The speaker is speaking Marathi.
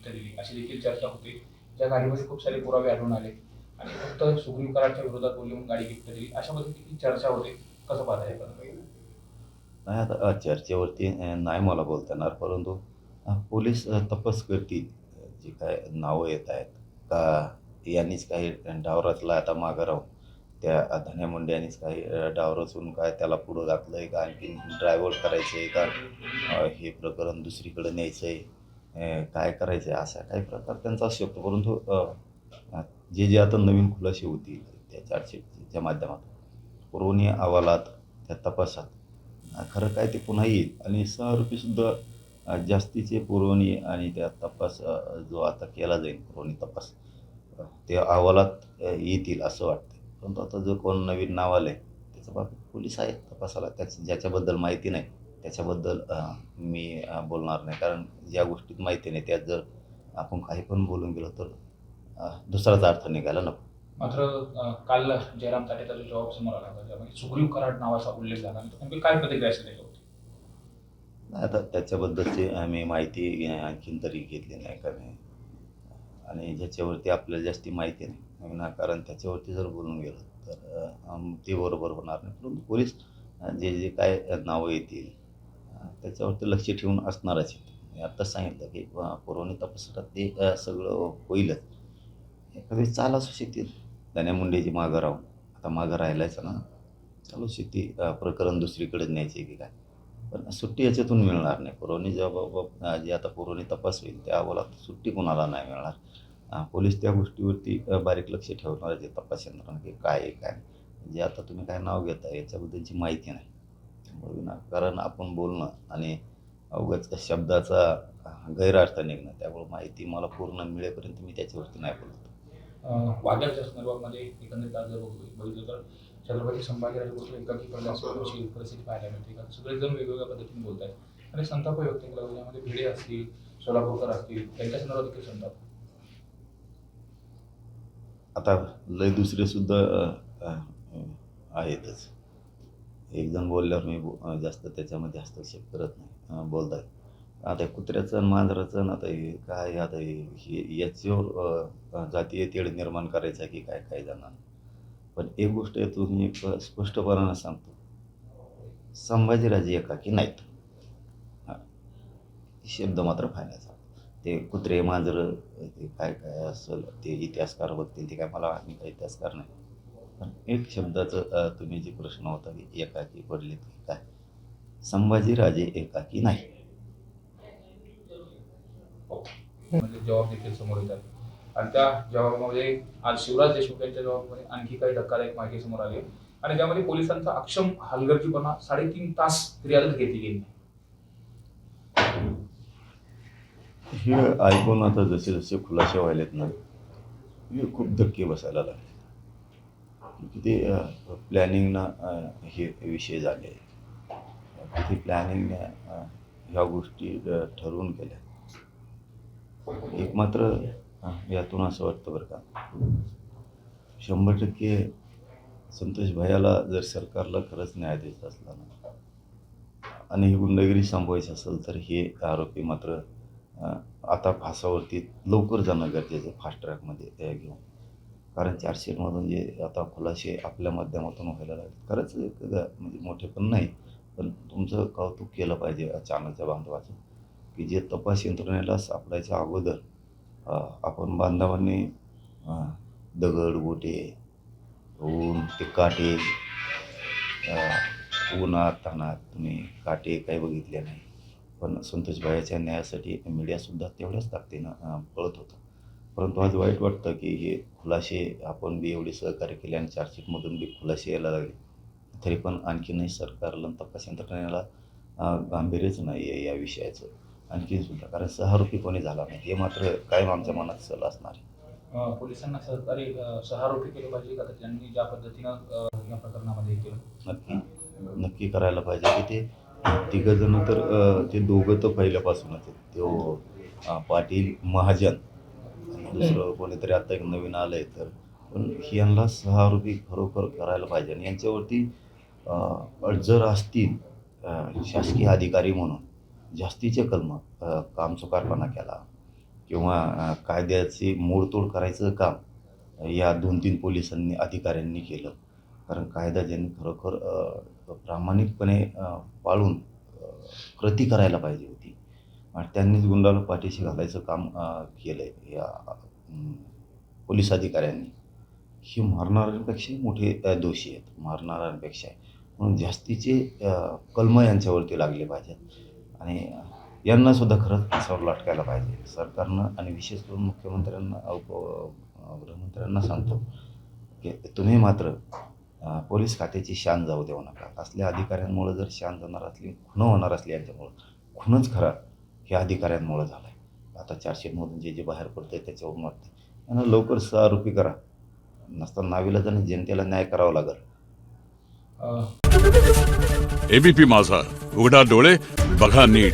गिफ्ट दिली अशी देखील चर्चा होती. ज्या गाडीमध्ये खूप सारे पुरावे आढळून आले आणि फक्त सुग्रीव कराडच्या विरोधात बोलली म्हणून गाडी गिफ्ट दिली अशा पद्धतीची चर्चा होते. कसं पाहता हे प्रकरण? नाही आता चर्चेवरती नाही मला बोलता येणार, परंतु पोलीस तपास करतील. जी काय नावं येत आहेत का यांनीच काही डाव रचला आता मागं राहून त्या धन्या मुंडे यांनीच काही डाव रचून काय त्याला पुढं घातलं आहे का आणखीन ड्रायव्हर करायचं आहे का हे प्रकरण दुसरीकडे न्यायचं आहे काय करायचं आहे असा काही प्रकार त्यांचा असू शकतो. परंतु अ, जे आता नवीन खुलासे होतील त्या चार्जशीटच्या माध्यमातून पुरवणी अहवालात त्या तपासात खरं काय ते पुन्हा येईल आणि सहआरोपीसुद्धा जास्तीचे पुरवणी आणि त्या तपास जो आता केला जाईल पुरवणी तपास ते अहवालात येतील असं वाटतं. परंतु आता जो कोण नवीन नाव आलं आहे त्याच्या बाबतीत पोलीस आहेत तपासाला. ज्याच्याबद्दल माहिती नाही त्याच्याबद्दल मी बोलणार नाही, कारण ज्या गोष्टीत माहिती नाही त्यात जर आपण काही पण बोलून गेलो तर दुसराच अर्थ निघायला नको. मात्र काल जयराम ताटेचा जो जबाब समोर आला होता ज्यामध्ये सुग्रीव कराड नावाचा उल्लेख झाला आणि नेमकी काय प्रतिक्रिया असेल त्याच्यावरती? नाही आता त्याच्याबद्दलची आम्ही माहिती आणखीन तरी घेतली नाही का नाही, आणि ज्याच्यावरती आपल्याला जास्ती माहिती नाही ना, कारण त्याच्यावरती जर बोलून गेलं तर ते बरोबर होणार नाही. परंतु पोलीस जे जे काय नावं येतील त्याच्यावरती लक्ष ठेवून असणारच आहेत. मी आत्ताच सांगितलं की पुरवणी तपासात ते सगळं होईलच. एखादी चाल असू शकते धन्या मुंडेची मागं राहून, आता मागं राहिलायचं ना, चालू शकते प्रकरण दुसरीकडे न्यायचे की काय. पण सुट्टी याच्यातून मिळणार नाही. पुरवणी जेव्हा जे आता पुरवणी तपास होईल त्या अहवालात सुट्टी कोणाला नाही मिळणार. पोलीस त्या गोष्टीवरती बारीक लक्ष ठेवणार आहे तपास यंत्रणा की काय आहे काय नाही. जे आता तुम्ही काय नाव घेता याच्याबद्दलची माहिती नाही. त्यामुळे विनाकारण आपण बोलणं आणि अवघच शब्दाचा गैरअर्थ निघणं, त्यामुळे माहिती मला पूर्ण मिळेपर्यंत मी त्याच्यावरती नाही बोलत. वाघ्याच्या संदर्भामध्ये एकंदरीत आज जर बघितलं तर छत्रपती संभाजीराजे भोसले एकाकी पडल्याची परिस्थिती पाहायला मिळते का सगळेजण वेगवेगळ्या पद्धतीने बोलत आहेत आणि संताप व्यक्त केला यामध्ये भिडे असतील सोलापूरकर असतील त्यांच्या संदर्भात देखील संताप. आता लय दुसरे सुद्धा अ, अ, आहेतच. एक जण बोलल्यावर मी जास्त त्याच्यामध्ये हस्तक्षेप करत नाही. बोलतात आता कुत्र्याचं आणि मांजराचं आणि आता हे काय आता हे याच्यावर जातीय तेढ निर्माण करायचा की काय काय जणांना. पण एक गोष्ट आहे तुम्ही स्पष्टपणानं सांगतो, संभाजीराजे एकाकी नाहीत. हां, शब्द मात्र फायनाचा. ते कुत्रे मांजरं ते काय काय असेल ते इतिहासकार बघतील, ते काय मला आम्ही काही इतिहासकार नाही. पण एक शब्दाचं तुम्ही जे प्रश्न होता की एकाकी पडलेत की काय, संभाजीराजे एकाकी नाही. म्हणजे जबाब देखील समोर येतात आणि त्या जबाबामध्ये आज शिवराज देशमुख यांच्या जबाबामध्ये आणखी काही धक्कादायक माहिती समोर आली आहे आणि त्यामध्ये पोलिसांचा अक्षम हलगर्जीपणा 3.5 तास फिर्यादच घेतली गेली नाही. हे ऐकून आता जसे जसे खुलासे व्हायलेत ना, हे खूप धक्के बसायला लागले. किती प्लॅनिंगनं हे विषय झाले. किती प्लॅनिंगने ह्या गोष्टी ठरवून केल्या. एक मात्र यातून असं वाटतं बरं का, 100% संतोष भैयाला जर सरकारला खरंच न्याय द्यायचा असला ना आणि ही गुंडगिरी संपवायची असेल तर हे आरोपी मात्र अ, आता फासावरती लवकर जाणं गरजेचं आहे, फास्ट ट्रॅकमध्ये घेऊन. कारण चार्जशीटमधून जे आता खुलासे आपल्या माध्यमातून व्हायला लागले खरंच एक म्हणजे मोठे पण नाही, पण तुमचं कौतुक केलं पाहिजे अचानकच्या बांधवाचं की जे तपास यंत्रणेला सापडायच्या अगोदर आपण बांधवांनी अ, दगड गोटे ऊन ते काटे उन्हात तानात तुम्ही काटे काही बघितले नाही. पण संतोष भाईच्या न्यायासाठी मीडियासुद्धा तेवढ्याच ताकदीनं पळत होतं. परंतु आज वाईट वाटतं की हे खुलासे आपण बी एवढे सहकार्य केले आणि चार्जशीटमधून बी खुलासे यायला लागले. तरी पण आणखीनही सरकारला आणि तपास यंत्रणेला गांभीर्यच नाही आहे या विषयाचं आणखीनसुद्धा, कारण सहारोपी कोणी झाला नाही हे मात्र कायम आमच्या मनात सल असणार आहे. पोलिसांना सहकारी सहारोपी केलं पाहिजे का त्यांनी ज्या पद्धतीनं या प्रकरणामध्ये केलं? नक्की नक्की करायला पाहिजे की ते तिघंजणं तर ते दोघं तर पहिल्यापासूनच आहेत. तो पाटील महाजन आणि दुसरं कोणीतरी आता एक नवीन आलं आहे तर, पण यांना सहारोपी खरोखर करायला पाहिजे आणि यांच्यावरती जर असतील शासकीय अधिकारी म्हणून जास्तीचे कलमं कामचुकारपणा केला किंवा कायद्याची मोडतोड करायचं काम या 2-3 पोलिसांनी अधिकाऱ्यांनी केलं. कारण कायदा ज्यांनी खरोखर प्रामाणिकपणे पाळून कृती करायला पाहिजे होती आणि त्यांनीच गुंडाला पाठीशी घालायचं काम केलं आहे या पोलीस अधिकाऱ्यांनी. ही मारणाऱ्यांपेक्षा मोठे दोषी आहेत, मारणाऱ्यांपेक्षा. म्हणून जास्तीचे कलमं यांच्यावरती लागले पाहिजेत आणि यांनासुद्धा खरंच फासावर लटकायला पाहिजे सरकारनं. आणि विशेष करून मुख्यमंत्र्यांना गृहमंत्र्यांना सांगतो की तुम्ही मात्र पोलीस खात्याची शान जाऊ देऊ नका. असल्या अधिकाऱ्यांमुळं जर शान जाणार असली, खुणं होणार असली यांच्यामुळं, खूनच खरा हे अधिकाऱ्यांमुळं झाला आहे. आता 400मधून जे बाहेर पडतं आहे त्याच्यावरून वाटतं यांना लवकर आरोपी करा. नसता नाविलाजाने जनतेला न्याय करावा लागेल. अ, एबीपी माझा, उघडा डोळे बघा नीट.